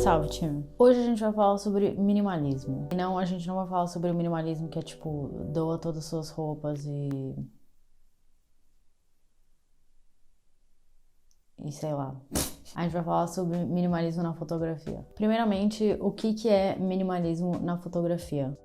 Salve, time! Hoje a gente vai falar sobre minimalismo. E não, a gente não vai falar sobre o minimalismo que é tipo, doa todas as suas roupas e sei lá. A gente vai falar sobre minimalismo na fotografia. Primeiramente, o que é minimalismo na fotografia?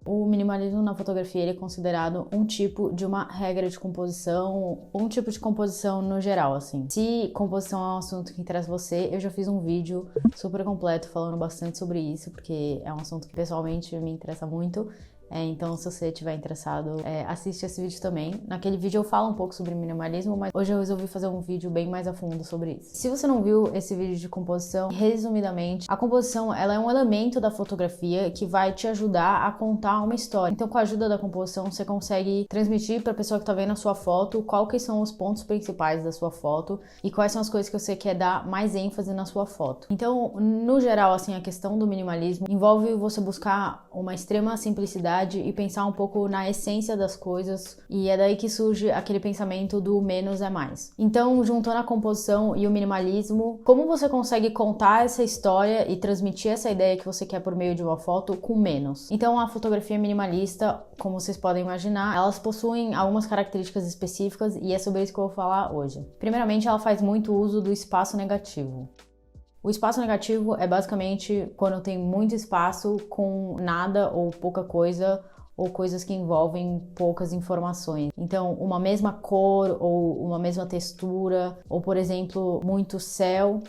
O minimalismo na fotografia ele é considerado um tipo de uma regra de composição, um tipo de composição no geral, assim. Se composição é um assunto que interessa você, eu já fiz um vídeo super completo falando bastante sobre isso, porque é um assunto que pessoalmente me interessa muito. Então, se você estiver interessado, assiste esse vídeo também. Naquele vídeo eu falo um pouco sobre minimalismo, mas hoje eu resolvi fazer um vídeo bem mais a fundo sobre isso. Se você não viu esse vídeo de composição, resumidamente, a composição ela é um elemento da fotografia que vai te ajudar a contar uma história. Então, com a ajuda da composição, você consegue transmitir para a pessoa que está vendo a sua foto qual que são os pontos principais da sua foto e quais são as coisas que você quer dar mais ênfase na sua foto. Então, no geral, assim, a questão do minimalismo envolve você buscar uma extrema simplicidade e pensar um pouco na essência das coisas, e é daí que surge aquele pensamento do menos é mais. Então, juntando a composição e o minimalismo, como você consegue contar essa história e transmitir essa ideia que você quer por meio de uma foto com menos? Então, a fotografia minimalista, como vocês podem imaginar, elas possuem algumas características específicas e é sobre isso que eu vou falar hoje. Primeiramente, ela faz muito uso do espaço negativo. O espaço negativo é basicamente quando tem muito espaço com nada ou pouca coisa ou coisas que envolvem poucas informações. Então, uma mesma cor ou uma mesma textura ou, por exemplo, muito céu.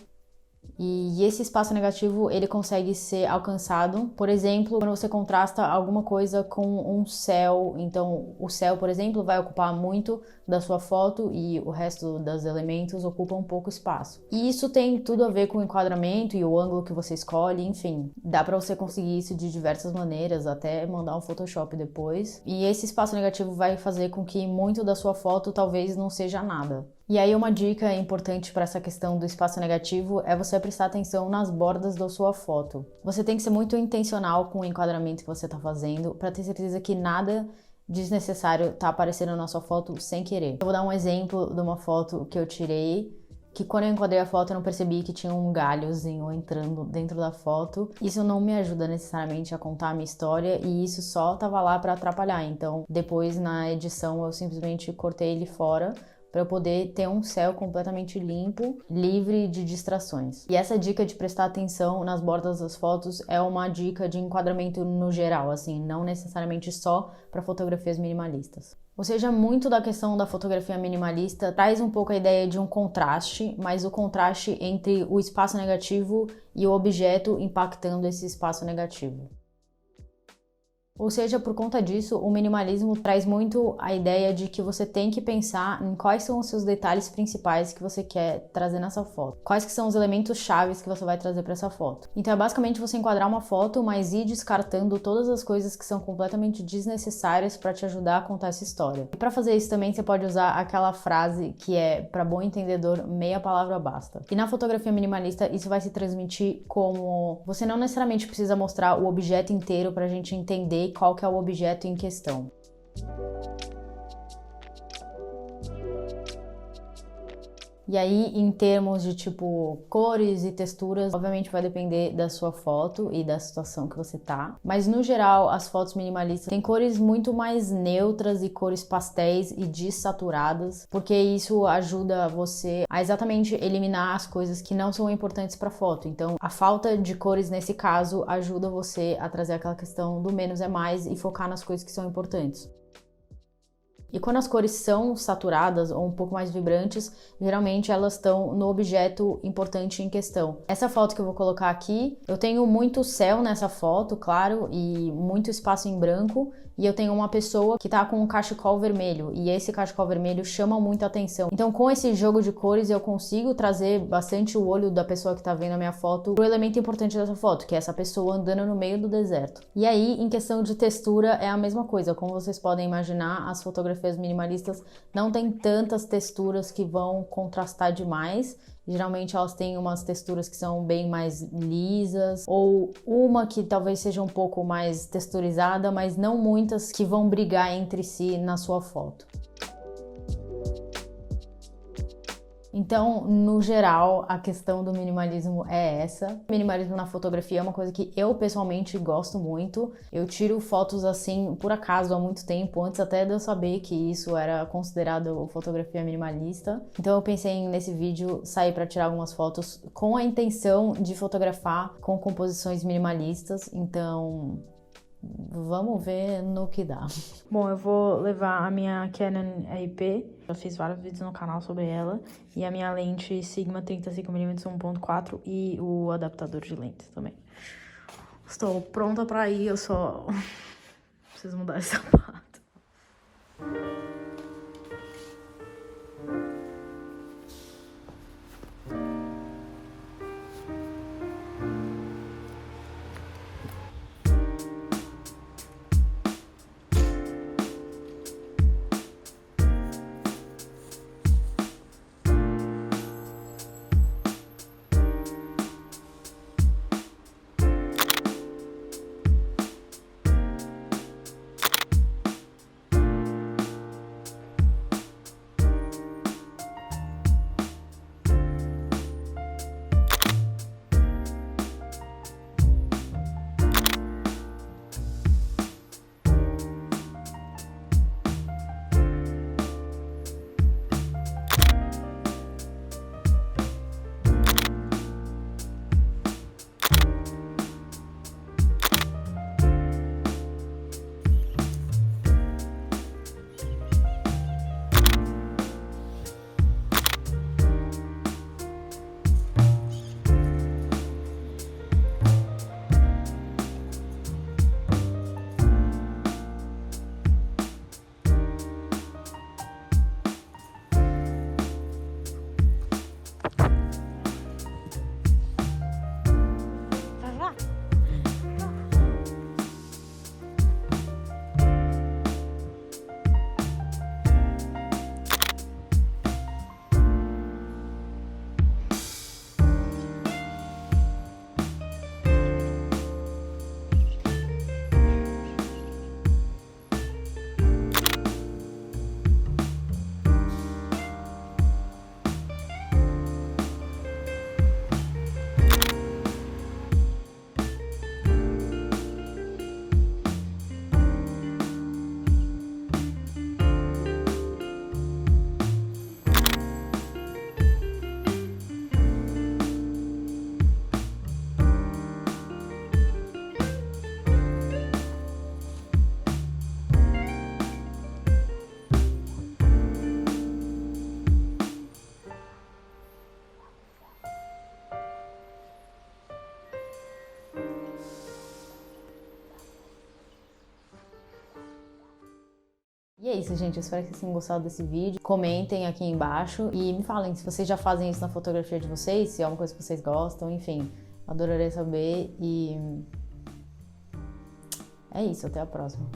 E esse espaço negativo, ele consegue ser alcançado, por exemplo, quando você contrasta alguma coisa com um céu. Então, o céu, por exemplo, vai ocupar muito da sua foto e o resto dos elementos ocupa um pouco espaço. E isso tem tudo a ver com o enquadramento e o ângulo que você escolhe, enfim. Dá pra você conseguir isso de diversas maneiras, até mandar um Photoshop depois. E esse espaço negativo vai fazer com que muito da sua foto talvez não seja nada. E aí uma dica importante para essa questão do espaço negativo é você prestar atenção nas bordas da sua foto. Você tem que ser muito intencional com o enquadramento que você está fazendo para ter certeza que nada desnecessário está aparecendo na sua foto sem querer. Eu vou dar um exemplo de uma foto que eu tirei, que quando eu enquadrei a foto eu não percebi que tinha um galhozinho entrando dentro da foto. Isso não me ajuda necessariamente a contar a minha história e isso só estava lá para atrapalhar. Então depois na edição eu simplesmente cortei ele fora para eu poder ter um céu completamente limpo, livre de distrações. E essa dica de prestar atenção nas bordas das fotos é uma dica de enquadramento no geral, assim, não necessariamente só para fotografias minimalistas. Ou seja, muito da questão da fotografia minimalista traz um pouco a ideia de um contraste, mas o contraste entre o espaço negativo e o objeto impactando esse espaço negativo. Ou seja, por conta disso, o minimalismo traz muito a ideia de que você tem que pensar em quais são os seus detalhes principais que você quer trazer nessa foto. Quais que são os elementos chaves que você vai trazer para essa foto. Então é basicamente você enquadrar uma foto, mas ir descartando todas as coisas que são completamente desnecessárias para te ajudar a contar essa história. E para fazer isso também você pode usar aquela frase que é, para bom entendedor, meia palavra basta. E na fotografia minimalista isso vai se transmitir como você não necessariamente precisa mostrar o objeto inteiro para a gente entender qual que é o objeto em questão. E aí, em termos de tipo cores e texturas, obviamente vai depender da sua foto e da situação que você tá. Mas no geral, as fotos minimalistas têm cores muito mais neutras e cores pastéis e dessaturadas, porque isso ajuda você a exatamente eliminar as coisas que não são importantes para a foto. Então, a falta de cores nesse caso ajuda você a trazer aquela questão do menos é mais e focar nas coisas que são importantes. E quando as cores são saturadas ou um pouco mais vibrantes, geralmente elas estão no objeto importante em questão. Essa foto que eu vou colocar aqui, eu tenho muito céu nessa foto, claro, e muito espaço em branco, e eu tenho uma pessoa que tá com um cachecol vermelho, e esse cachecol vermelho chama muito a atenção. Então, com esse jogo de cores, eu consigo trazer bastante o olho da pessoa que tá vendo a minha foto pro elemento importante dessa foto, que é essa pessoa andando no meio do deserto. E aí, em questão de textura, é a mesma coisa. Como vocês podem imaginar, as fotografias minimalistas não têm tantas texturas que vão contrastar demais. Geralmente elas têm umas texturas que são bem mais lisas, ou uma que talvez seja um pouco mais texturizada, mas não muitas que vão brigar entre si na sua foto. Então, no geral, a questão do minimalismo é essa. Minimalismo na fotografia é uma coisa que eu pessoalmente gosto muito. Eu tiro fotos assim, por acaso, há muito tempo, antes até de eu saber que isso era considerado fotografia minimalista. Então eu pensei nesse vídeo sair para tirar algumas fotos com a intenção de fotografar com composições minimalistas. Então, vamos ver no que dá. Bom, eu vou levar a minha Canon EIP. Eu fiz vários vídeos no canal sobre ela. E a minha lente Sigma 35mm 1.4 e o adaptador de lentes também. Estou pronta pra ir, eu só preciso mudar esse sapato. E é isso, gente. Eu espero que vocês tenham gostado desse vídeo. Comentem aqui embaixo e me falem se vocês já fazem isso na fotografia de vocês, se é uma coisa que vocês gostam, enfim. Adoraria saber e é isso. Até a próxima.